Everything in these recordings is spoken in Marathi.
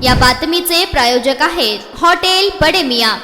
या बातमीचे प्रायोजक आहेत हॉटेल बडे मियां।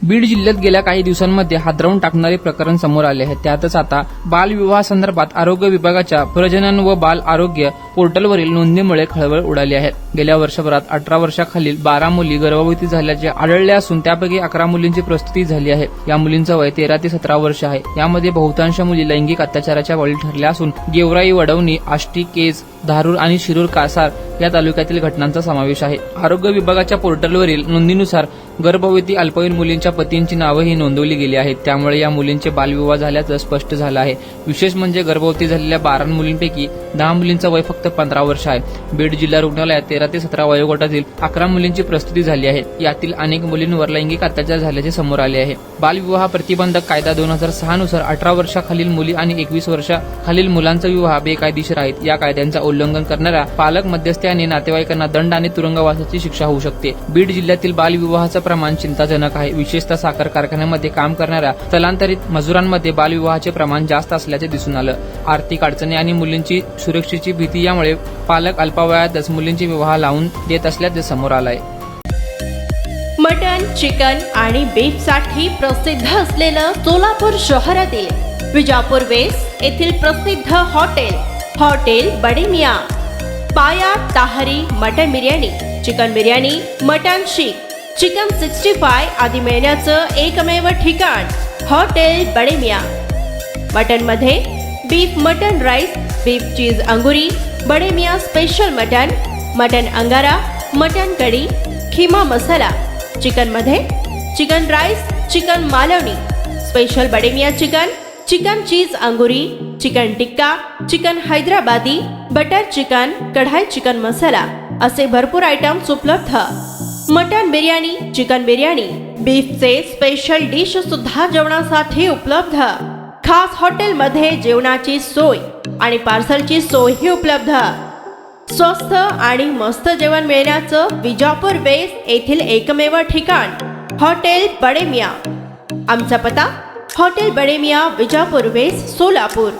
बीड जिल्ह्यात गेल्या काही दिवसांमध्ये हादरवून टाकणारे प्रकरण समोर आले आहे। त्यातच आता बालविवाहासंदर्भात आरोग्य विभागाच्या प्रजनन व बाल आरोग्य पोर्टलवरील नोंदणीमुळे खळबळ उडाली आहे। गेल्या वर्षभरात 18 वर्षाखालील 12 मुली गर्भवती झाल्याचे आढळले असून त्यापैकी 11 मुलींची प्रसूती झाली आहे। या मुलींचं वय 13 ते 17 वर्ष आहे। यामध्ये बहुतांश मुली लैंगिक अत्याचाराच्या बळी ठरल्या असून गेवराई, वडवणी, आष्टी, केज, धारूर आणि शिरूर कासार या तालुक्यातील घटनांचा समावेश आहे। आरोग्य विभागाच्या पोर्टलवरील नोंदीनुसार गर्भवती अल्पवयीन मुलींच्या पतींची नावंही नोंदवली गेली आहेत। त्यामुळे या मुलींचे बालविवाह झाल्याचं स्पष्ट झालं आहे। विशेष म्हणजे गर्भवती झालेल्या 12 मुलींपैकी 10 मुलींचं वय फक्त 15 वर्ष आहे। बीड जिल्हा रुग्णालयात 13 ते 17 वयोगटातील 11 मुलींची प्रसूती झाली आहे। यातील अनेक मुलींवर लैंगिक अत्याचार झाल्याचे समोर आले आहे। बालविवाह प्रतिबंधक कायदा 2006 नुसार 18 वर्षाखालील मुली आणि 21 वर्षाखालील मुलांचा विवाह बेकायदेशीर आहेत। या कायद्यांचा उल्लंघन करणाऱ्या पालक मध्यस्थी आणि नातेवाईकांना दंड आणि तुरुंगवासाची शिक्षा होऊ शकते। बीड जिल्ह्यातील बालविवाहाचं प्रमाण चिंताजनक आहे। विशेषतः साखर कारखान्यामध्ये काम करणाऱ्या स्थलांतरित मजुरांमध्ये बालविवाहाचे प्रमाण जास्त असल्याचे दिसून आलं। आर्थिक अडचणी आणि मुलींची सुरक्षेची भीती यामुळे पालक अल्पावयातच मुलींचे विवाह लावून देत असल्याचे समोर आलंय। मटन, चिकन आणि बीफ साठी प्रसिद्ध असलेलं सोलापूर शहरातील विजापूर वेस्ट येथील प्रसिद्ध हॉटेल बडे मियां। पाया ताहरी mutton biryani, chicken biryani, mutton seekh, chicken 65 आदी मिळण्याचं एकमेव ठिकाण हॉटेल बडे मियां। मटन मध्ये beef mutton rice, beef cheese अंगुरी, बडे मियां स्पेशल मटन अंगारा, मटन कढी, खिमा मसाला। चिकन मध्ये chicken rice, chicken Malvani, special Bade Miyan chicken cheese अंगुरी, chicken tikka, chicken Hyderabadi, butter chicken, kadhai chicken masala असे भरपूर आयटम्स उपलब्ध। मटन बिर्याणी, चिकन बिर्याणी, बीफचे स्पेशल डिश सुद्धा जेवणासाठी उपलब्ध। खास हॉटेलमध्ये जेवणाची सोय आणि पार्सलची सोयही उपलब्ध। स्वस्त आणि मस्त जेवण मिळण्याचं विजापूर वेस्ट येथील एकमेव ठिकाण हॉटेल बडे मियां। आमचा पत्ता हॉटेल बडे मियां, विजापूर वेस्ट, सोलापूर।